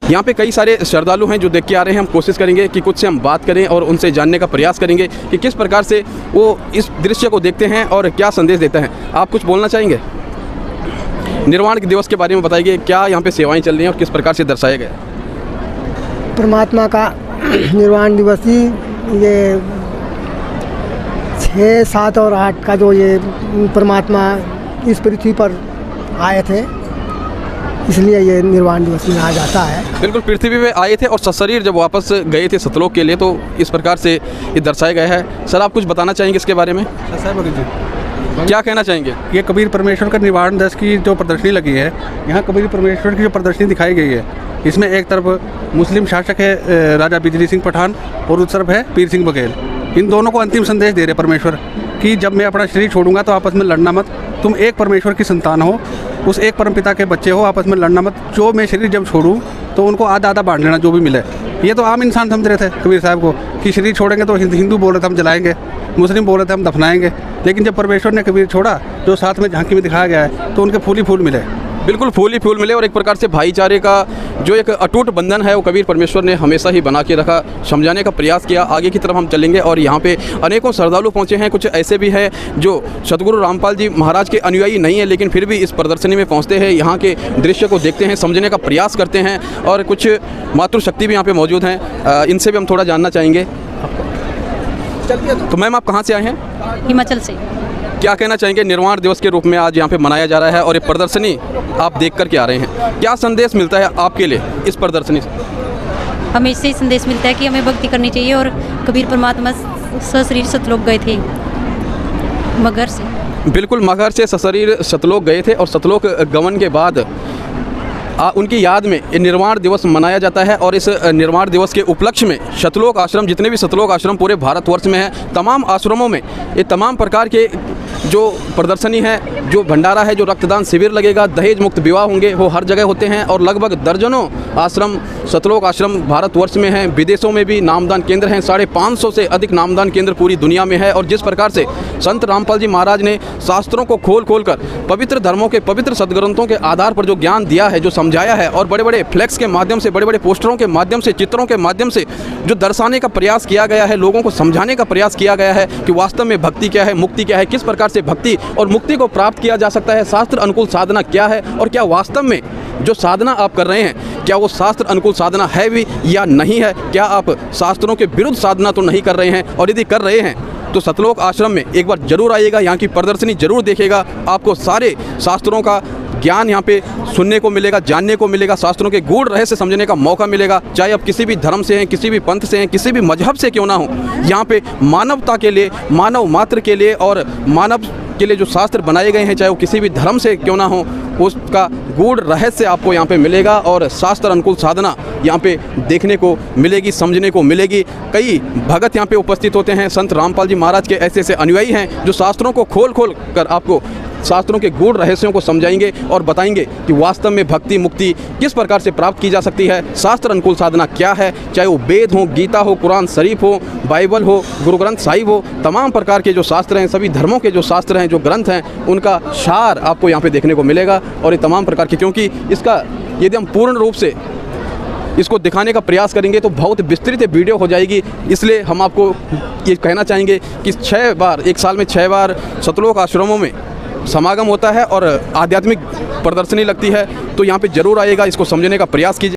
यहाँ पे कई सारे श्रद्धालु हैं जो देख के आ रहे हैं। हम कोशिश करेंगे कि कुछ से हम बात करें और उनसे जानने का प्रयास करेंगे कि किस प्रकार से वो इस दृश्य को देखते हैं और क्या संदेश देते हैं। आप कुछ बोलना चाहेंगे? निर्वाण दिवस के बारे में बताइए, क्या यहाँ पे सेवाएं चल रही हैं और किस प्रकार से दर्शाया गया? परमात्मा का निर्वाण दिवस ही ये 6, 7 और 8 का जो ये परमात्मा इस पृथ्वी पर आए थे, इसलिए ये निर्वाण दिवस मनाया जाता है। बिल्कुल, पृथ्वी पे आए थे और सशरीर जब वापस गए थे सतलोक के लिए, तो इस प्रकार से ये दर्शाया गया है। सर, आप कुछ बताना चाहेंगे इसके बारे में? क्या कहना चाहेंगे? ये कबीर परमेश्वर का निर्वाण दिवस की जो प्रदर्शनी लगी है, यहाँ कबीर परमेश्वर की जो प्रदर्शनी दिखाई गई है, इसमें एक तरफ मुस्लिम शासक है राजा बिजली सिंह पठान और उस तरफ है पीर सिंह बघेल। इन दोनों को अंतिम संदेश दे रहे परमेश्वर कि जब मैं अपना शरीर छोड़ूंगा तो आपस में लड़ना मत, तुम एक परमेश्वर की संतान हो, उस एक परमपिता के बच्चे हो, आपस में लड़ना मत। जो मैं शरीर जब छोड़ूँ तो उनको आधा आधा बांट लेना जो भी मिले। ये तो आम इंसान समझ रहे थे कबीर साहब को कि शरीर छोड़ेंगे तो हिंदू बोल रहे थे हम जलाएंगे, मुस्लिम बोल रहे थे हम दफनाएंगे, लेकिन जब परमेश्वर ने कबीर छोड़ा, जो साथ में झांकी में दिखाया गया है, तो उनके फूल ही फूल मिले। बिल्कुल, फूल ही फूल मिले और एक प्रकार से भाईचारे का जो एक अटूट बंधन है वो कबीर परमेश्वर ने हमेशा ही बना के रखा, समझाने का प्रयास किया। आगे की तरफ हम चलेंगे और यहाँ पे अनेकों श्रद्धालु पहुँचे हैं। कुछ ऐसे भी हैं जो सतगुरु रामपाल जी महाराज के अनुयायी नहीं है, लेकिन फिर भी इस प्रदर्शनी में पहुँचते हैं, यहाँ के दृश्य को देखते हैं, समझने का प्रयास करते हैं। और कुछ मातृशक्ति भी यहाँ पर मौजूद हैं, इनसे भी हम थोड़ा जानना चाहेंगे। तो मैम, आप कहाँ से आए हैं? हिमाचल से। क्या कहना चाहेंगे? निर्वाण दिवस के रूप में आज यहाँ पे मनाया जा रहा है और ये प्रदर्शनी आप देख कर के आ रहे हैं, क्या संदेश मिलता है आपके लिए इस प्रदर्शनी से? हमें इससे संदेश मिलता है कि हमें भक्ति करनी चाहिए और कबीर परमात्मा सशरीर सतलोक गए थे मगहर से। बिल्कुल, मगहर से सशरीर सतलोक गए थे और सतलोक गमन के बाद उनकी याद में ये निर्वाण दिवस मनाया जाता है। और इस निर्वाण दिवस के उपलक्ष्य में सतलोक आश्रम, जितने भी सतलोक आश्रम पूरे भारतवर्ष में हैं, तमाम आश्रमों में ये तमाम प्रकार के जो प्रदर्शनी है, जो भंडारा है, जो रक्तदान शिविर लगेगा, दहेज मुक्त विवाह होंगे, वो हर जगह होते हैं। और लगभग दर्जनों आश्रम, सतलोक आश्रम भारतवर्ष में हैं, विदेशों में भी नामदान केंद्र हैं। 550 से अधिक नामदान केंद्र पूरी दुनिया में है। और जिस प्रकार से संत रामपाल जी महाराज ने शास्त्रों को खोल खोल कर पवित्र धर्मों के, पवित्र सदग्रंथों के आधार पर जो ज्ञान दिया है, जो समझाया है, और बड़े बड़े फ्लैक्स के माध्यम से, बड़े बड़े पोस्टरों के माध्यम से, चित्रों के माध्यम से जो दर्शाने का प्रयास किया गया है, लोगों को समझाने का प्रयास किया गया है कि वास्तव में भक्ति क्या है, मुक्ति क्या है, किस प्रकार से भक्ति और मुक्ति को प्राप्त किया जा सकता है, शास्त्र अनुकूल साधना क्या है, और क्या वास्तव में जो साधना आप कर रहे हैं, क्या वो शास्त्र अनुकूल साधना है भी या नहीं है, क्या आप शास्त्रों के विरुद्ध साधना तो नहीं कर रहे हैं। और यदि कर रहे हैं तो सतलोक आश्रम में एक बार जरूर आइएगा, यहाँ की प्रदर्शनी जरूर देखिएगा, आपको सारे शास्त्रों का ज्ञान यहाँ पे सुनने को मिलेगा, जानने को मिलेगा, शास्त्रों के गूढ़ रहस्य समझने का मौका मिलेगा। चाहे आप किसी भी धर्म से हैं, किसी भी पंथ से हैं, किसी भी मजहब से क्यों ना हो, यहाँ पे मानवता के लिए, मानव मात्र के लिए और मानव के लिए जो शास्त्र बनाए गए हैं, चाहे वो किसी भी धर्म से क्यों ना हो, उसका गूढ़ रहस्य आपको यहाँ पे मिलेगा और शास्त्र अनुकूल साधना यहाँ पे देखने को मिलेगी, समझने को मिलेगी। कई भगत यहाँ पे उपस्थित होते हैं, संत रामपाल जी महाराज के ऐसे ऐसे अनुयायी हैं जो शास्त्रों को खोल खोल कर आपको शास्त्रों के गूढ़ रहस्यों को समझाएंगे और बताएंगे कि वास्तव में भक्ति मुक्ति किस प्रकार से प्राप्त की जा सकती है, शास्त्र अनुकूल साधना क्या है। चाहे वो वेद हो, गीता हो, कुरान शरीफ हो, बाइबल हो, गुरु ग्रंथ साहिब हो, तमाम प्रकार के जो शास्त्र हैं, सभी धर्मों के जो शास्त्र हैं, जो ग्रंथ हैं, उनका सार आपको यहाँ पे देखने को मिलेगा। और ये तमाम प्रकार के, क्योंकि इसका यदि हम पूर्ण रूप से इसको दिखाने का प्रयास करेंगे तो बहुत विस्तृत वीडियो हो जाएगी, इसलिए हम आपको ये कहना चाहेंगे कि 6 बार, एक साल में 6 बार सतलोक आश्रमों में समागम होता है और आध्यात्मिक प्रदर्शनी लगती है। तो यहाँ पे जरूर आइएगा, इसको समझने का प्रयास कीजिए।